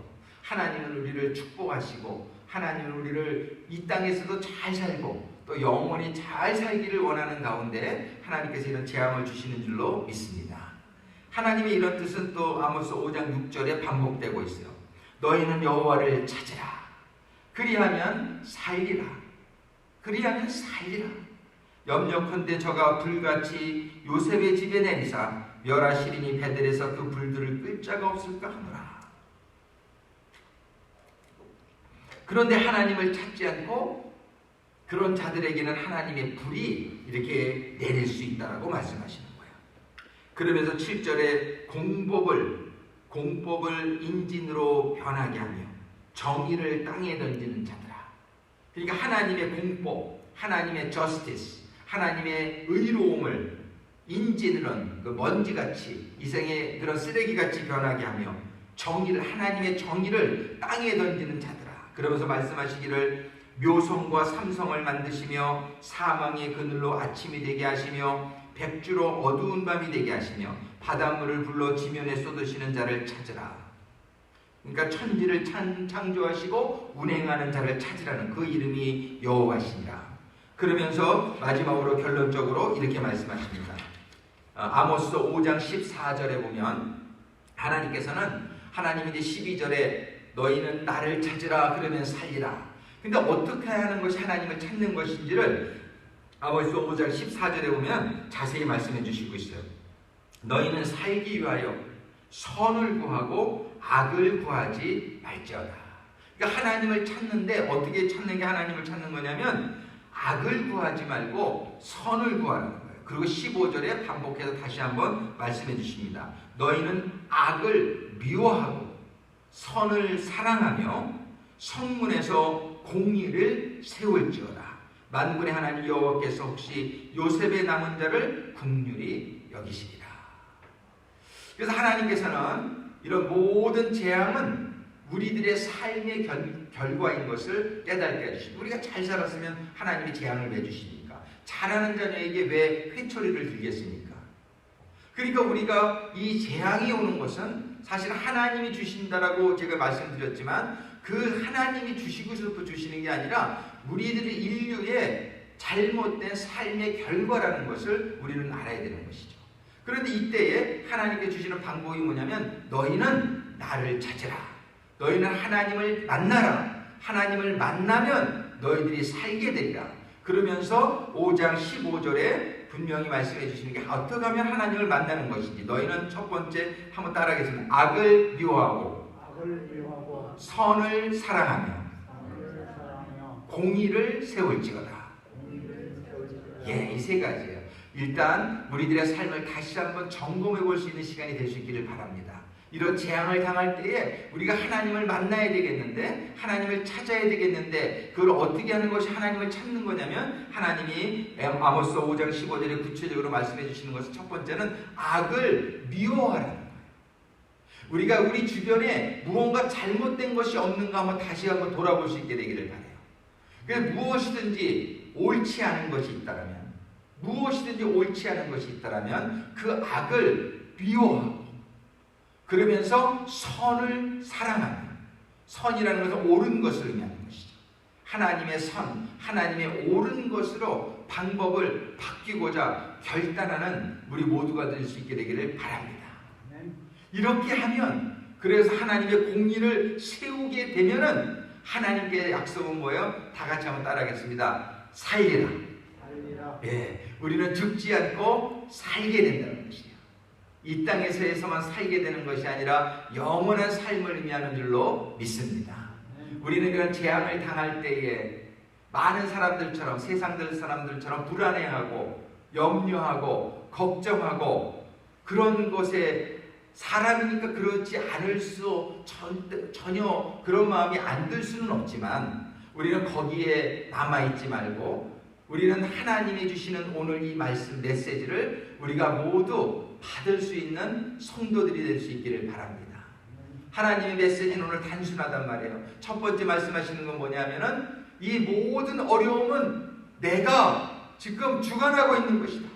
하나님은 우리를 축복하시고 하나님은 우리를 이 땅에서도 잘 살고 또 영원히 잘 살기를 원하는 가운데 하나님께서 이런 재앙을 주시는 줄로 믿습니다. 하나님의 이런 뜻은 또 아모스 5장 6절에 반복되고 있어요. 너희는 여호와를 찾으라. 그리하면 살리라. 그리하면 살리라. 염려컨대 저가 불같이 요셉의 집에 내리사 멸하시리니 베델에서 그 불들을 끌 자가 없을까 하노라. 그런데 하나님을 찾지 않고 그런 자들에게는 하나님의 불이 이렇게 내릴 수 있다라고 말씀하시는 거예요. 그러면서 7절에 공법을 인진으로 변하게 하며 정의를 땅에 던지는 자들아. 그러니까 하나님의 공법, 하나님의 justice, 하나님의 의로움을 인진으로는 그 먼지같이 이생의 그런 쓰레기같이 변하게 하며 정의를, 하나님의 정의를 땅에 던지는 자들아. 그러면서 말씀하시기를 묘성과 삼성을 만드시며 사망의 그늘로 아침이 되게 하시며 백주로 어두운 밤이 되게 하시며 바닷물을 불러 지면에 쏟으시는 자를 찾으라. 그러니까 천지를 창조하시고 운행하는 자를 찾으라는 그 이름이 여호와시니라. 그러면서 마지막으로 결론적으로 이렇게 말씀하십니다. 아모스 5장 14절에 보면 하나님이 이제 12절에 너희는 나를 찾으라 그러면 살리라. 근데 어떻게 하는 것이 하나님을 찾는 것인지를 아모스 5장 14절에 보면 자세히 말씀해 주시고 있어요. 너희는 살기 위하여 선을 구하고 악을 구하지 말지어다. 그러니까 하나님을 찾는데 어떻게 찾는 게 하나님을 찾는 거냐면 악을 구하지 말고 선을 구하는 거예요. 그리고 15절에 반복해서 다시 한번 말씀해 주십니다. 너희는 악을 미워하고 선을 사랑하며 성문에서 공의를 세울지어다. 만군의 하나님 여호와께서 혹시 요셉의 남은 자를 긍휼히 여기시리라. 그래서 하나님께서는 이런 모든 재앙은 우리들의 삶의 결과인 것을 깨닫게 해주십니다. 우리가 잘 살았으면 하나님이 재앙을 왜 주십니까? 잘하는 자녀에게 왜 회초리를 들겠습니까? 그러니까 우리가 이 재앙이 오는 것은 사실 하나님이 주신다라고 제가 말씀드렸지만 그 하나님이 주시고서부터 주시는 게 아니라 우리들의 인류의 잘못된 삶의 결과라는 것을 우리는 알아야 되는 것이죠. 그런데 이때에 하나님께 주시는 방법이 뭐냐면 너희는 나를 찾으라. 너희는 하나님을 만나라. 하나님을 만나면 너희들이 살게 되리라. 그러면서 5장 15절에 분명히 말씀해 주시는 게 어떻게 하면 하나님을 만나는 것인지. 너희는 첫 번째 한번 따라하겠습니다. 악을 미워하고 선을 사랑하며 공의를 세울지어다. 예, 이 세 가지예요. 일단 우리들의 삶을 다시 한번 점검해 볼 수 있는 시간이 될 수 있기를 바랍니다. 이런 재앙을 당할 때에 우리가 하나님을 만나야 되겠는데, 하나님을 찾아야 되겠는데, 그걸 어떻게 하는 것이 하나님을 찾는 거냐면, 하나님이 아모스 5장 15절에 구체적으로 말씀해 주시는 것은 첫 번째는 악을 미워하라는 거예요. 우리가 우리 주변에 무언가 잘못된 것이 없는가 한번 다시 한번 돌아볼 수 있게 되기를 바라요. 그래서 무엇이든지 옳지 않은 것이 있다면, 그 악을 미워하고 그러면서 선을 사랑하며 선이라는 것은 옳은 것을 의미하는 것이죠. 하나님의 선, 하나님의 옳은 것으로 방법을 바뀌고자 결단하는 우리 모두가 될 수 있게 되기를 바랍니다. 이렇게 하면, 그래서 하나님의 공의를 세우게 되면은 하나님께 약속은 뭐예요? 다 같이 한번 따라하겠습니다. 살리라. 예, 우리는 죽지 않고 살게 된다는 것이에요. 이 땅에서만 살게 되는 것이 아니라 영원한 삶을 의미하는 줄로 믿습니다. 우리는 그런 재앙을 당할 때에 많은 사람들처럼, 세상 사람들처럼 불안해하고 염려하고 걱정하고, 그런 것에 사람이니까 그렇지 않을 수 전혀 그런 마음이 안 들 수는 없지만, 우리는 거기에 남아있지 말고 우리는 하나님이 주시는 오늘 이 말씀 메시지를 우리가 모두 받을 수 있는 성도들이 될 수 있기를 바랍니다. 하나님의 메시지는 오늘 단순하단 말이에요. 첫 번째 말씀하시는 건 뭐냐면은 이 모든 어려움은 내가 지금 주관하고 있는 것이다.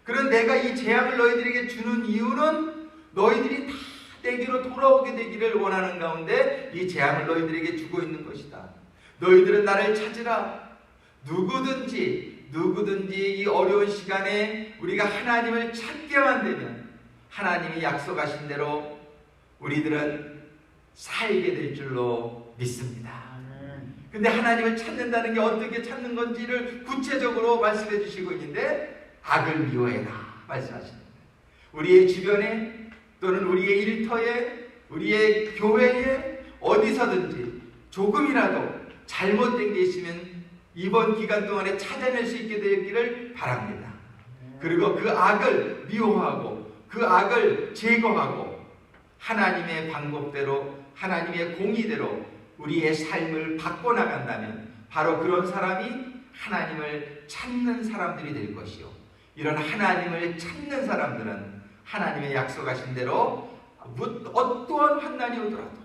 그런 내가 이 재앙을 너희들에게 주는 이유는 너희들이 다 내게로 돌아오게 되기를 원하는 가운데 이 재앙을 너희들에게 주고 있는 것이다. 너희들은 나를 찾으라. 누구든지 이 어려운 시간에 우리가 하나님을 찾게만 되면 하나님이 약속하신 대로 우리들은 살게 될 줄로 믿습니다. 근데 하나님을 찾는다는 게 어떻게 찾는 건지를 구체적으로 말씀해 주시고 있는데, 악을 미워해라 말씀하시는 거예요. 우리의 주변에 또는 우리의 일터에, 우리의 교회에 어디서든지 조금이라도 잘못된 게 있으면 이번 기간 동안에 찾아낼 수 있게 되기를 바랍니다. 그리고 그 악을 미워하고 그 악을 제거하고 하나님의 방법대로, 하나님의 공의대로 우리의 삶을 바꿔나간다면 바로 그런 사람이 하나님을 찾는 사람들이 될 것이요, 이런 하나님을 찾는 사람들은 하나님의 약속하신 대로 어떠한 환난이 오더라도,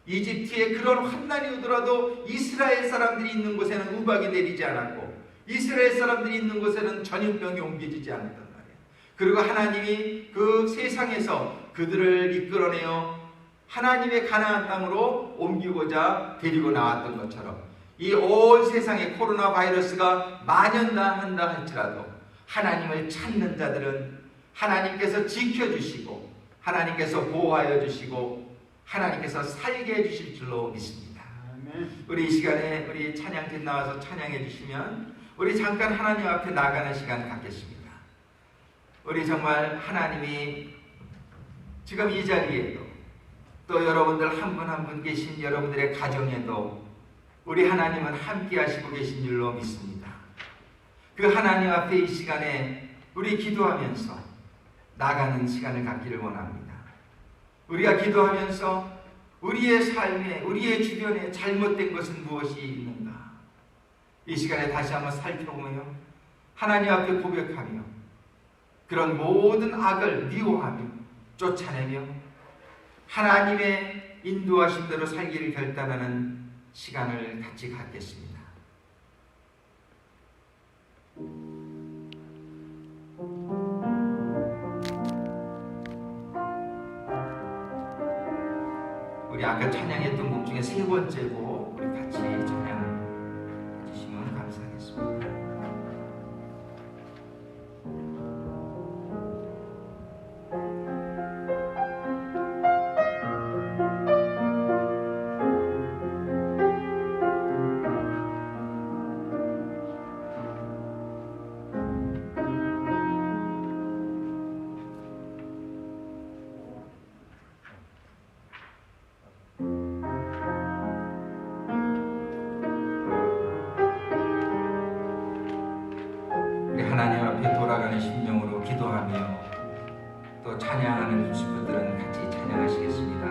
이집트에 그런 환난이 오더라도 이스라엘 사람들이 있는 곳에는 우박이 내리지 않았고 이스라엘 사람들이 있는 곳에는 전염병이 옮겨지지 않았단 말이에요. 그리고 하나님이 그 세상에서 그들을 이끌어내어 하나님의 가나안 땅으로 옮기고자 데리고 나왔던 것처럼 이 온 세상에 코로나 바이러스가 만연한다 할지라도 하나님을 찾는 자들은 하나님께서 지켜주시고 하나님께서 보호하여 주시고 하나님께서 살게 해주실 줄로 믿습니다. 우리 이 시간에 우리 찬양팀 나와서 찬양해 주시면 우리 잠깐 하나님 앞에 나가는 시간 갖겠습니다. 우리 정말 하나님이 지금 이 자리에도 또 여러분들 한 분 한 분 계신 여러분들의 가정에도 우리 하나님은 함께 하시고 계신 줄로 믿습니다. 그 하나님 앞에 이 시간에 우리 기도하면서 나가는 시간을 갖기를 원합니다. 우리가 기도하면서 우리의 삶에, 우리의 주변에 잘못된 것은 무엇이 있는가? 이 시간에 다시 한번 살펴보며 하나님 앞에 고백하며 그런 모든 악을 미워하며 쫓아내며 하나님의 인도하신 대로 살기를 결단하는 시간을 같이 갖겠습니다. 우리 아까 찬양했던 곡 중에 세 번째 곡 우리 같이 찬양해 주시면 감사하겠습니다. 하나님 앞에 돌아가는 심령으로 기도하며 또 찬양하는 분들은 같이 찬양하시겠습니다.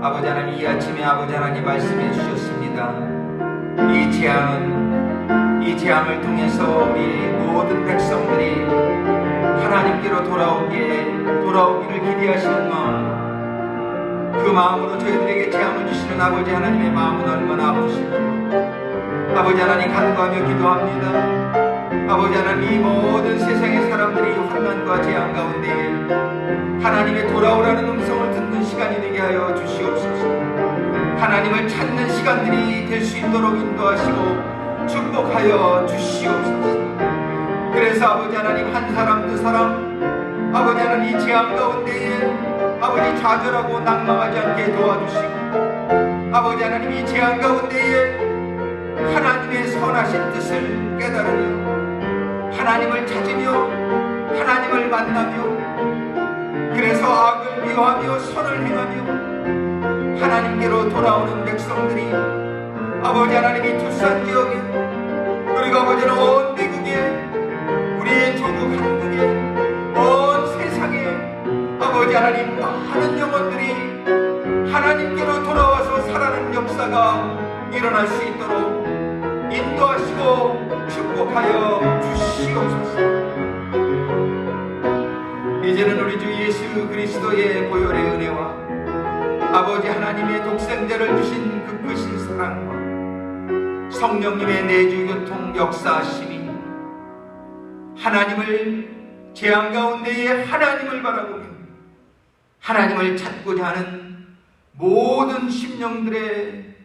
아버지 하나님, 이 아침에 아버지 하나님 말씀해 주셨습니다. 이 재앙을 통해서 우리 모든 백성들이 하나님께로 돌아오기를 기대하시는 마음, 그 마음으로 저희들에게 재앙을 주시는 아버지 하나님의 마음은 얼마나 아프실까요? 아버지 하나님, 간구하며 기도합니다. 아버지 하나님, 이 모든 세상의 사람들이 환난과 재앙 가운데 하나님의 돌아오라는 음성을 듣는 시간이 되게 하여 주시옵소서. 하나님을 찾는 시간들이 될 수 있도록 인도하시고 축복하여 주시옵소서. 그래서 아버지 하나님, 한 사람 두 사람 아버지 하나님, 이 재앙 가운데에 아버지 좌절하고 낙망하지 않게 도와주시고, 아버지 하나님, 이 재앙 가운데에 하나님의 선하신 뜻을 깨달으며 하나님을 찾으며 하나님을 만나며, 그래서 악을 미워하며 선을 행하며 하나님께로 돌아오는 백성들이 아버지 하나님이 두산 지역에, 그리고 아버지 하나님 온 미국에, 우리의 조국 한국에, 온 세상에 아버지 하나님 많은 영혼들이 하나님께로 돌아와서 살아가는 역사가 일어날 수 있도록 인도하시고 축복하여 주시옵소서. 이제는 우리 주 예수 그리스도의 보혈의 은혜와 아버지 하나님의 독생자를 주신 그 크신 사랑과 성령님의 내주교통 역사하심이 하나님을, 재앙 가운데에 하나님을 바라보며 하나님을 찾고자 하는 모든 심령들의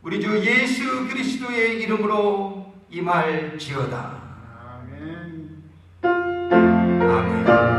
우리 주 예수 그리스도의 이름으로 임할지어다. 아멘. 아멘.